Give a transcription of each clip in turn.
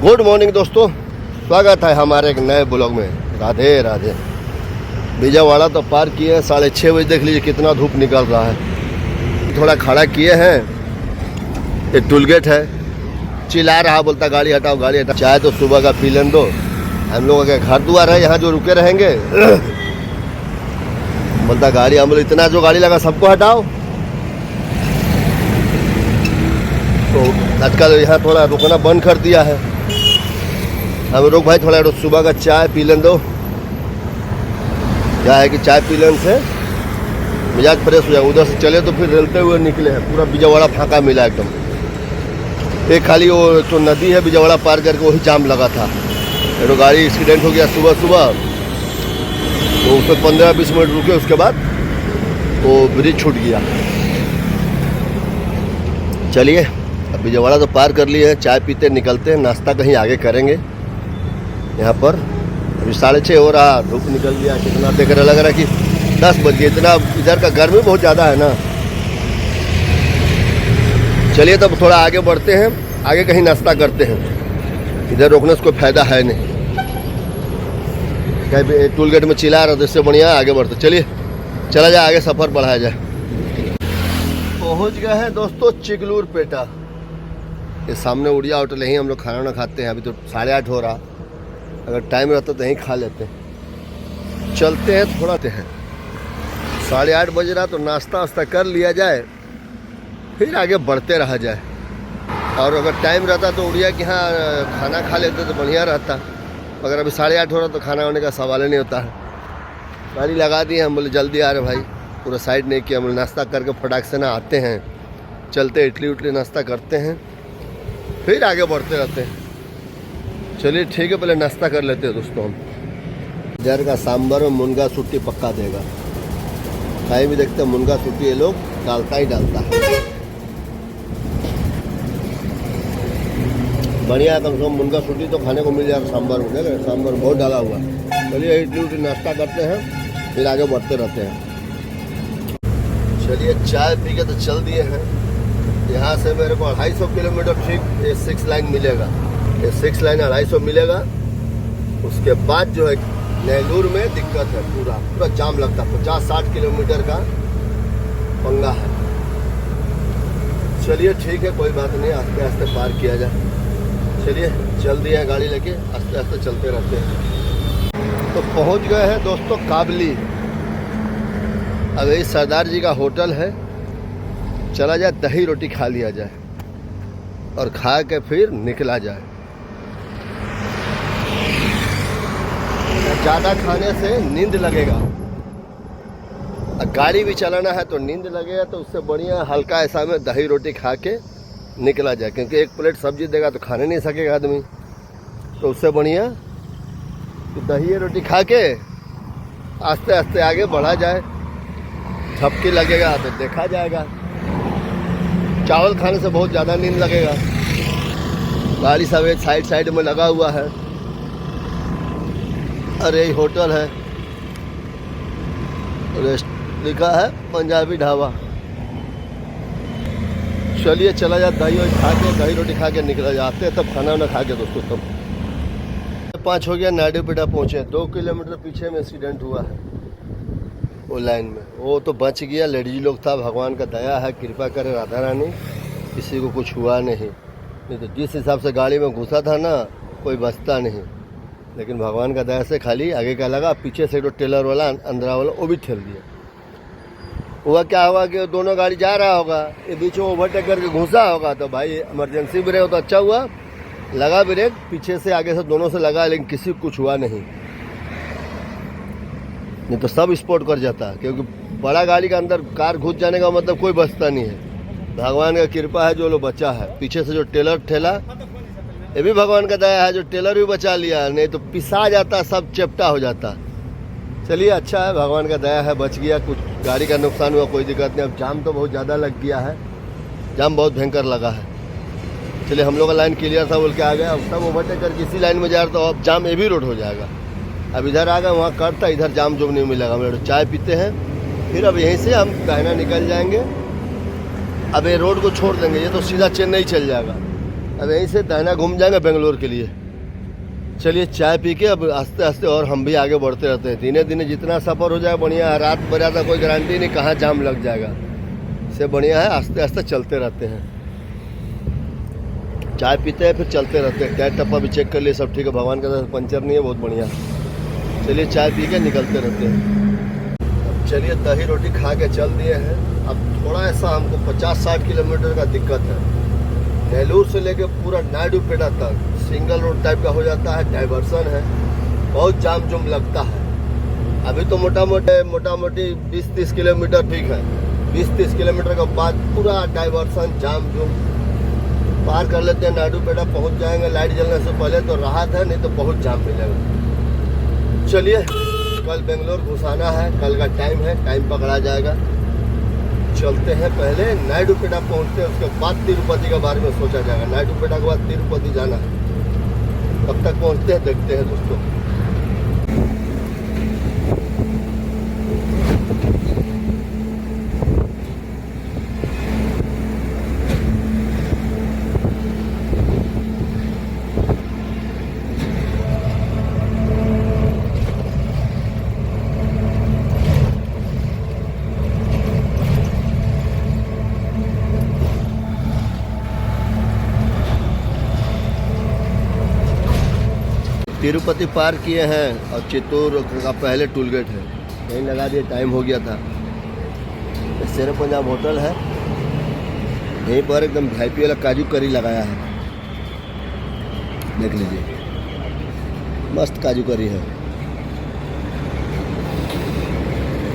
Good morning दोस्तों, स्वागत है हमारे एक नए ब्लॉग में। राधे राधे। विजयवाड़ा तो पार किए हैं 6:30 बजे। देख लीजिए कितना धूप निकल रहा है। थोड़ा खड़ा किए हैं, एक टूल गेट है, चिल्ला रहा, बोलता गाड़ी हटाओ गाड़ी हटाओ। चाय तो सुबह का पी लें दो। हम लोगों के घर द्वार है यहाँ जो रुके रहेंगे। बोलता गाड़ी, हम लोग इतना जो गाड़ी लगा सबको हटाओ। तो आजकल यहाँ थोड़ा रुकना बंद कर दिया है। हम रुक भाई, थोड़ा सुबह का चाय पी लें दो। क्या है कि चाय पी लेने से मिजाज फ्रेश हो जाए। उधर से चले तो फिर रेलते हुए निकले हैं। पूरा विजयवाड़ा फाँका मिला एकदम। एक खाली वो तो नदी है विजयवाड़ा पार करके, वही जाम लगा था। तो गाड़ी एक्सीडेंट हो गया सुबह सुबह, तो उसमें 15-20 मिनट रुके। उसके बाद वो ब्रिज छूट गया। चलिए अब विजयवाड़ा तो पार कर लिए हैं, चाय पीते निकलते हैं। नाश्ता कहीं आगे करेंगे। यहाँ पर अभी 6:30 हो रहा, धूप निकल गया। कितना देख रहा, लग रहा है कि 10 बज गए। इतना इधर का गर्मी बहुत ज़्यादा है ना। चलिए तब थोड़ा आगे बढ़ते हैं, आगे कहीं नाश्ता करते हैं। इधर रोकने से कोई फायदा है नहीं। कहीं टूल गेट में चिल्ला रहा, तो इससे बढ़िया आगे बढ़ते। चलिए चला जाए, आगे सफ़र बढ़ाया जाए। पहुँच गए हैं दोस्तों चिकलूर पेटा। ये सामने उड़िया होटल, यहीं हम लोग खाना वाना खाते हैं। अभी तो 8:30 हो रहा। अगर टाइम रहता तो यहीं खा लेते हैं। चलते हैं, थोड़ा हैं 8:30 बज रहा, तो नाश्ता वास्ता कर लिया जाए, फिर आगे बढ़ते रहा जाए। और अगर टाइम रहता तो उड़िया के यहाँ खाना खा लेते तो बढ़िया रहता। मगर अभी 8:30 हो रहा, तो खाना होने का सवाल ही नहीं होता है। गाड़ी लगा दी, हम बोले जल्दी आ रहे भाई, पूरा साइड नहीं किया। हम लोग नाश्ता करके फटाक से ना आते हैं, चलते इडली उटली नाश्ता करते हैं, फिर आगे बढ़ते रहते हैं। चलिए ठीक है, पहले नाश्ता कर लेते हैं दोस्तों। हम इधर का सांभर और मुनगा सूटी पक्का देगा। कहीं भी देखते हैं मुनगा सूटी ये लोग डालता ही डालता है। बढ़िया है, कम से कम मुनगा सूटी तो खाने को मिल जाएगा सांभर में। देख सांभर बहुत डाला हुआ है। चलिए इडली उटली नाश्ता करते हैं, फिर आगे बढ़ते रहते हैं। चलिए चाय पी के तो चल दिए हैं। यहाँ से मेरे को 250 किलोमीटर ठीक ये 6 लाइन मिलेगा। ये 6 लाइन 250 मिलेगा। उसके बाद जो है नेलूर में दिक्कत है, पूरा जाम लगता है। 50-60 किलोमीटर का पंगा है। चलिए ठीक है, कोई बात नहीं, आस्ते आस्ते पार किया जाए। चलिए चल दिए गाड़ी लेके, आस्ते आस्ते चलते रहते हैं। तो पहुँच गए हैं दोस्तों काबली। अब यही सरदार जी का होटल है। चला जाए, दही रोटी खा लिया जाए और खा के फिर निकला जाए। ज़्यादा खाने से नींद लगेगा। गाड़ी भी चलाना है तो नींद लगेगा, तो उससे बढ़िया हल्का ऐसा में दही रोटी खा के निकला जाए। क्योंकि एक प्लेट सब्जी देगा तो खाने नहीं सकेगा आदमी। तो उससे बढ़िया तो दही रोटी खा के आस्ते आस्ते आगे बढ़ा जाए। झपकी लगेगा तो देखा जाएगा। चावल खाने से बहुत ज़्यादा नींद लगेगा। गाड़ी सब एक साइड में लगा हुआ है। अरे ये होटल है, रेस्ट लिखा है पंजाबी ढाबा। चलिए चला जाए, दही खा के, दही रोटी खा के निकला जाते हैं। तब खाना वाना खा के दोस्तों तब 5 हो गया, नायडू पेटा पहुँचे। 2 किलोमीटर पीछे में एक्सीडेंट हुआ है वो लाइन में। वो तो बच गया, लेडीज लोग था। भगवान का दया है, कृपा करे राधा रानी, किसी को कुछ हुआ नहीं तो जिस हिसाब से गाड़ी में घुसा था ना, कोई बचता नहीं। लेकिन भगवान का दया से खाली आगे का लगा, पीछे से जो टेलर वाला अंदरा वाला वो भी ठेल दिया। हुआ क्या हुआ कि दोनों गाड़ी जा रहा होगा, ये बीच में ओवरटेक करके घुसा होगा। तो भाई इमरजेंसी ब्रेक हो तो अच्छा हुआ, लगा ब्रेक, पीछे से आगे से दोनों से लगा, लेकिन किसी को कुछ हुआ नहीं तो सब स्पॉट कर जाता। क्योंकि बड़ा गाड़ी का अंदर कार घुस जाने का मतलब कोई बचता नहीं है। भगवान का कृपा है जो लोग बचा है। पीछे से जो टेलर ठेला, ये भी भगवान का दया है, जो टेलर भी बचा लिया, नहीं तो पिसा जाता, सब चपटा हो जाता। चलिए अच्छा है, भगवान का दया है, बच गया। कुछ गाड़ी का नुकसान हुआ, कोई दिक्कत नहीं। अब जाम तो बहुत ज़्यादा लग गया है, जाम बहुत भयंकर लगा है। चलिए हम लोग का लाइन क्लियर था बोल के आ गया। अब सब ओवरटेक करके इसी लाइन में जा रहा, तो अब जाम ये भी रोड हो जाएगा। अब इधर आ गए, वहाँ करता, इधर जाम जो नहीं मिलेगा। हम लोग चाय पीते हैं, फिर अब यहीं से हम कहना निकल जाएंगे। अब ये रोड को छोड़ देंगे, ये तो सीधा चेन्नई चल जाएगा। अब यहीं से दाहिना घूम जाएंगे बेंगलोर के लिए। चलिए चाय पी के अब आस्ते आस्ते और हम भी आगे बढ़ते रहते हैं। दिने दिने जितना सफ़र हो जाए बढ़िया है, रात बरात कोई गारंटी नहीं कहाँ जाम लग जाएगा, इससे बढ़िया है आस्ते आस्ते चलते रहते हैं। चाय पीते हैं फिर चलते रहते हैं। टायर टप्पा भी चेक कर लिए, सब ठीक है, भगवान का पंचर नहीं है, बहुत बढ़िया। चलिए चाय पी के निकलते रहते हैं। अब चलिए दही रोटी खा के चल दिए हैं। अब थोड़ा सा हमको 50-60 किलोमीटर का दिक्कत है। नेल्लूर से लेके पूरा नायडूपेटा तक सिंगल रोड टाइप का हो जाता है, डाइवर्सन है, बहुत जाम जुम लगता है। अभी तो मोटा मोटी 20-30 किलोमीटर ठीक है, 20-30 किलोमीटर के बाद पूरा डाइवर्सन जाम जुम पार कर लेते हैं। नायडूपेटा पहुंच जाएंगे लाइट जलने से पहले, तो राहत है, नहीं तो बहुत जाम मिलेगा। चलिए कल बेंगलोर घुसाना है, कल का टाइम है, टाइम पकड़ा जाएगा। चलते हैं, पहले नायडूपेटा पहुंचते हैं, उसके बाद तिरुपति के बारे में सोचा जाएगा। नायडूपेटा के बाद तिरुपति जाना है, कब तक पहुंचते हैं देखते हैं दोस्तों। तिरुपति पार किए हैं और चित्तूर का पहले टूल गेट है, यहीं लगा दिए, टाइम हो गया था। शेर पंजाब होटल है, यहीं पर एकदम VIP वाला काजू करी लगाया है, देख लीजिए, मस्त काजू करी है।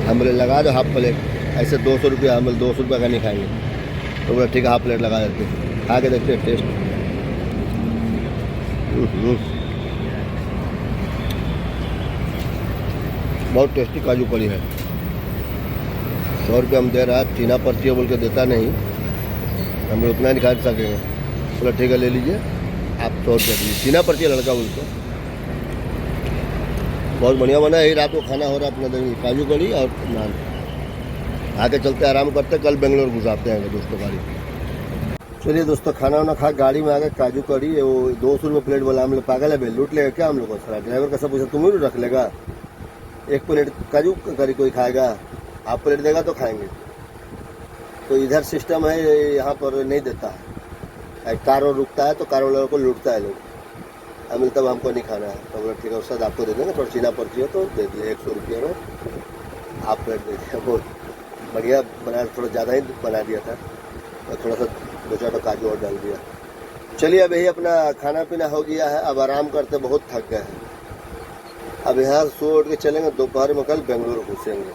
हम बोले लगा दो हाफ प्लेट, ऐसे 200 रुपया, हम 200 रुपये का नहीं खाएंगे, तो बोले ठीक है हाफ प्लेट लगा देते हैं। खा के देखते हैं टेस्ट। बहुत टेस्टी काजू करी है। 100 रुपये हम दे रहा है, चीना पर्ची बोल के देता नहीं, हम लोग उतना नहीं खा सकेंगे। बोला ठीक है ले लीजिए आप, 100 रुपये दीजिए, चीना पर्ची लड़का बोलते। बहुत बढ़िया बना है। रात को खाना हो रहा है अपना काजू करी और नान। आके चलते आराम करते, कल बेंगलोर घुसाते हैं दोस्तों गाड़ी। चलिए दोस्तों खाना वाना खा गाड़ी में आ गए। काजू करी वो 200 रुपये प्लेट बोला, हम लोग पागल है, लूट लेगा क्या हम लोग को? सारा ड्राइवर का सब पैसा तुम ही रख लेगा। 1 प्लेट काजू करी कोई खाएगा, हाफ प्लेट देगा तो खाएंगे। तो इधर सिस्टम है, यहाँ पर नहीं देता है। कार और रुकता है तो कार वालों को लूटता है लोग। अब मिलता है हमको नहीं खाना है, तो बोला ठीक है उसके बाद आपको दे देंगे, थोड़ा चीना पर्ची हो तो दे दिए 100 रुपये में हाफ प्लेट दे दिया। बहुत बढ़िया बना, थोड़ा ज़्यादा ही बना दिया था, और थोड़ा सा 2-4 काजू और डाल दिया। चलिए अब यही अपना खाना पीना हो गया है, अब आराम करते, बहुत थक गए हैं। अब यहाँ सो उठ के चलेंगे, दोपहर में कल बेंगलोर घुसेंगे।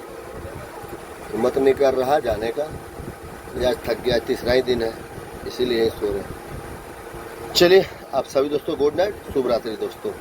हिम्मत नहीं कर रहा जाने का, आज थक गया, तीसरा ही दिन है, इसीलिए यहीं सो रहे हैं। चलिए आप सभी दोस्तों गुड नाइट, शुभ रात्रि दोस्तों।